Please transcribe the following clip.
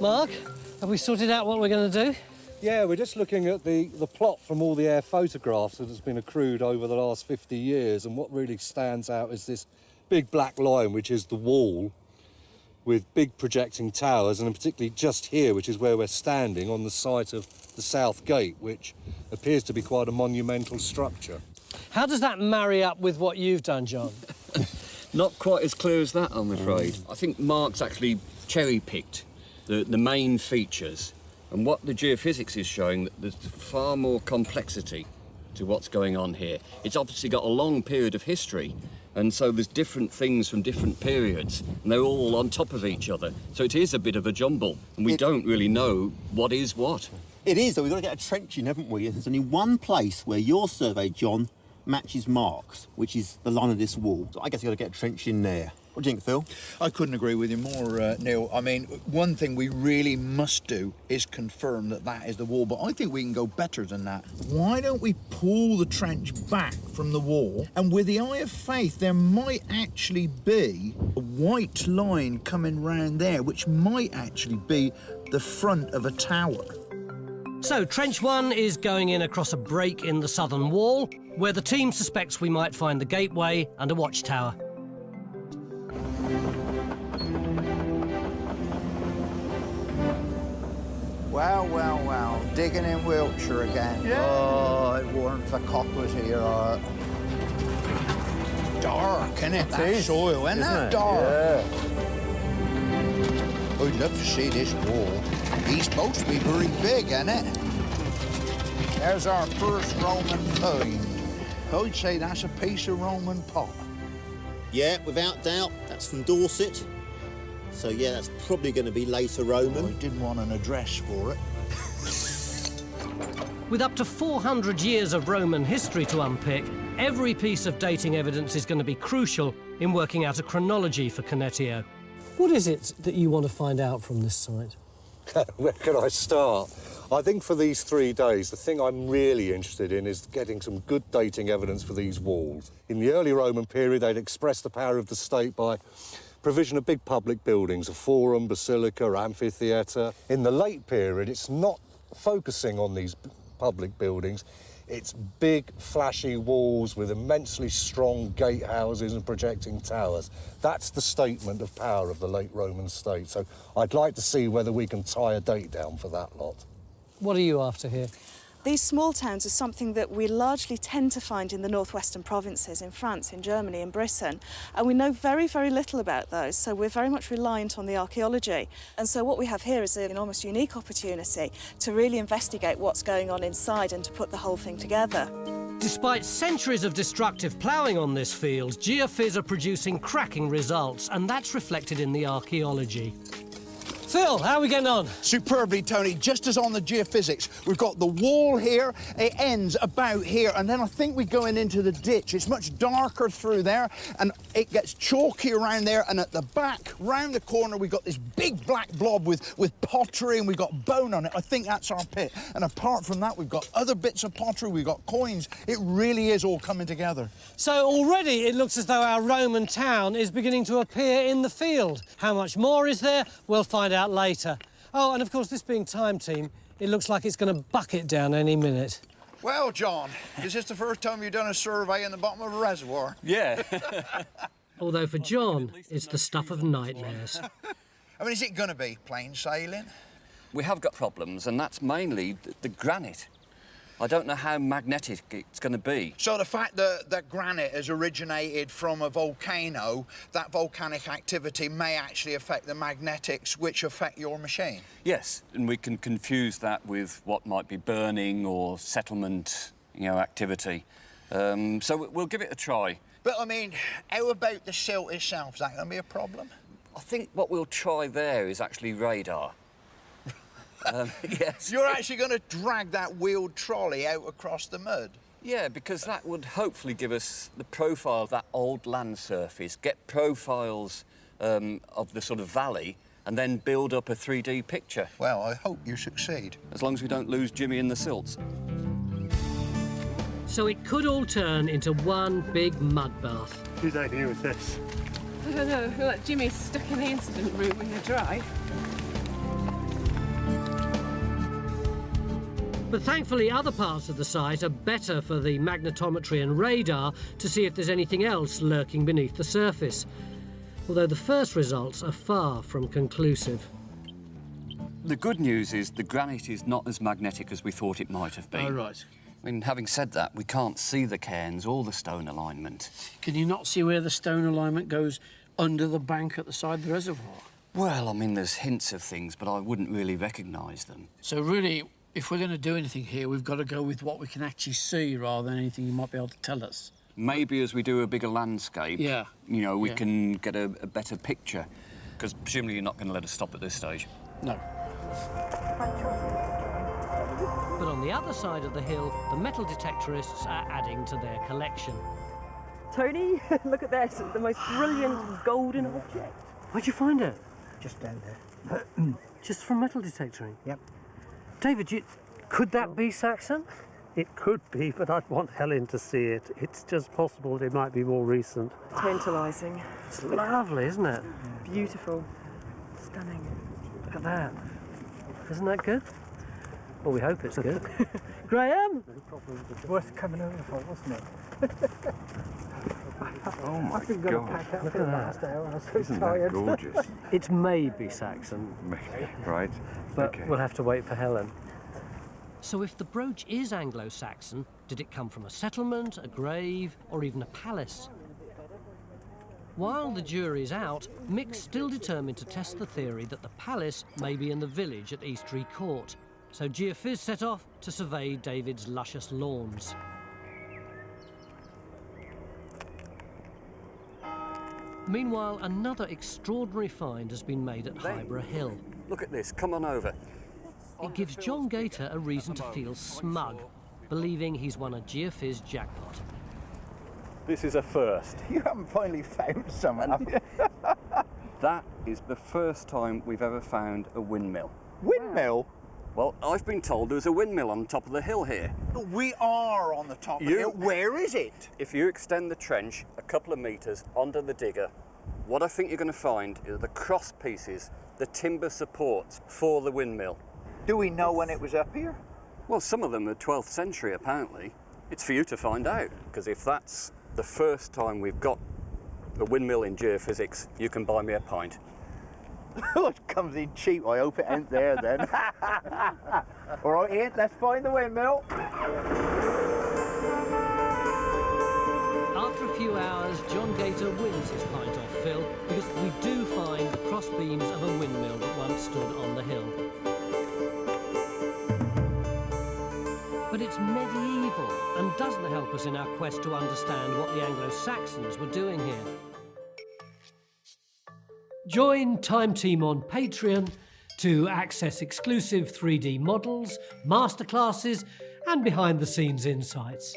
Mark, have we sorted out what we're going to do? Yeah, we're just looking at the plot from all the air photographs that has been accrued over the last 50 years, and what really stands out is this big black line, which is the wall, with big projecting towers, and particularly just here, which is where we're standing, on the site of the South Gate, which appears to be quite a monumental structure. How does that marry up with what you've done, John? Not quite as clear as that, I'm afraid. I think Mark's actually cherry-picked the main features, and what the geophysics is showing, that there's far more complexity to what's going on here. It's obviously got a long period of history, and so there's different things from different periods, and they're all on top of each other. So it is a bit of a jumble, and we don't really know what is what. It is, though. We've got to get a trench in, haven't we? There's only one place where your survey, John, matches Mark's, which is the line of this wall. So I guess you've got to get a trench in there. What do you think, Phil? I couldn't agree with you more, Neil. I mean, one thing we really must do is confirm that that is the wall, but I think we can go better than that. Why don't we pull the trench back from the wall, and with the eye of faith, there might actually be a white line coming round there, which might actually be the front of a tower. So, Trench 1 is going in across a break in the southern wall, where the team suspects we might find the gateway and a watchtower. Well, well, well, digging in Wiltshire again. Yeah. Oh, it warms the cockles here. Dark, innit? That is, soil, isn't it? Dark. Yeah. I'd love to see this wall. He's supposed to be very big, isn't it? There's our first Roman find. I'd say that's a piece of Roman pot. Yeah, without doubt, that's from Dorset. So, yeah, that's probably going to be later Roman. I didn't want an address for it. With up to 400 years of Roman history to unpick, every piece of dating evidence is going to be crucial in working out a chronology for Cannettio. What is it that you want to find out from this site? Where can I start? I think for these 3 days, the thing I'm really interested in is getting some good dating evidence for these walls. In the early Roman period, they'd expressed the power of the state by provision of big public buildings, a forum, basilica, amphitheatre. In the late period, it's not focusing on these public buildings. It's big, flashy walls with immensely strong gatehouses and projecting towers. That's the statement of power of the late Roman state. So I'd like to see whether we can tie a date down for that lot. What are you after here? These small towns are something that we largely tend to find in the northwestern provinces, in France, in Germany, in Britain, and we know very, very little about those, so we're very much reliant on the archaeology. And so what we have here is an almost unique opportunity to really investigate what's going on inside and to put the whole thing together. Despite centuries of destructive ploughing on this field, geophys are producing cracking results, and that's reflected in the archaeology. Phil, how are we getting on? Superbly, Tony. Just as on the geophysics, we've got the wall here, it ends about here, and then I think we're going into the ditch. It's much darker through there, and it gets chalky around there, and at the back, round the corner, we've got this big black blob with pottery, and we've got bone on it. I think that's our pit. And apart from that, we've got other bits of pottery, we've got coins. It really is all coming together. So already it looks as though our Roman town is beginning to appear in the field. How much more is there? We'll find out later. Oh, and of course, this being time team, it looks like it's going to bucket down any minute. Well, John, is this the first time you've done a survey in the bottom of a reservoir? Yeah. Although for John, it's the stuff of nightmares. I mean, is it going to be plain sailing? We have got problems, and that's mainly the granite. I don't know how magnetic it's going to be. So the fact that granite has originated from a volcano, that volcanic activity may actually affect the magnetics which affect your machine? Yes, and we can confuse that with what might be burning or settlement, activity. So we'll give it a try. But, I mean, how about the silt itself? Is that going to be a problem? I think what we'll try there is actually radar. Yes. You're actually going to drag that wheeled trolley out across the mud? Yeah, because that would hopefully give us the profile of that old land surface, get profiles of the sort of valley, and then build up a 3D picture. Well, I hope you succeed. As long as we don't lose Jimmy in the silts. So it could all turn into one big mud bath. Whose idea was this? I don't know. I feel like Jimmy's stuck in the incident room in the dry. But thankfully other parts of the site are better for the magnetometry and radar to see if there's anything else lurking beneath the surface. Although the first results are far from conclusive. The good news is the granite is not as magnetic as we thought it might have been. Oh, right. I mean, having said that, we can't see the cairns or the stone alignment. Can you not see where the stone alignment goes under the bank at the side of the reservoir? Well, I mean, there's hints of things, but I wouldn't really recognise them. So really, if we're going to do anything here, we've got to go with what we can actually see rather than anything you might be able to tell us. Maybe as we do a bigger landscape, Yeah. you know, we can get a better picture. Because presumably you're not going to let us stop at this stage. No. But on the other side of the hill, the metal detectorists are adding to their collection. Tony, look at this, the most brilliant golden object. Where'd you find it? Just down there. Just from metal detectoring? Yep. David, could that be Saxon? It could be, but I'd want Helen to see it. It's just possible it might be more recent. Tantalising. It's lovely, isn't it? Beautiful. Stunning. Look at that. Isn't that good? Well, we hope it's good. Graham? Worth coming over for, wasn't it? Oh my I've been God. going to pack up Look for at the that. last hour. I was so Isn't tired. that gorgeous? It may be Saxon, Maybe, right? but Okay. we'll have to wait for Helen. So if the brooch is Anglo-Saxon, did it come from a settlement, a grave, or even a palace? While the jury's out, Mick's still determined to test the theory that the palace may be in the village at Eastry Court. So Geophys set off to survey David's luscious lawns. Meanwhile, another extraordinary find has been made at Highborough Hill. Look at this, come on over. It gives John Gator a reason to feel smug, believing he's won a Geophys jackpot. This is a first. You haven't finally found some, have you? That is the first time we've ever found a windmill. Windmill? Well, I've been told there's a windmill on top of the hill here. We are on the top of the hill. Where is it? If you extend the trench a couple of metres onto the digger, what I think you're going to find is the cross pieces, the timber supports for the windmill. Do we know when it was up here? Well, some of them are 12th century, apparently. It's for you to find out, because if that's the first time we've got a windmill in geophysics, you can buy me a pint. It comes in cheap. I hope it ain't there then. All right, Ian, let's find the windmill. After a few hours, John Gator wins his pint off Phil because we do find the cross beams of a windmill that once stood on the hill. But it's medieval and doesn't help us in our quest to understand what the Anglo-Saxons were doing here. Join Time Team on Patreon to access exclusive 3D models, masterclasses and behind-the-scenes insights.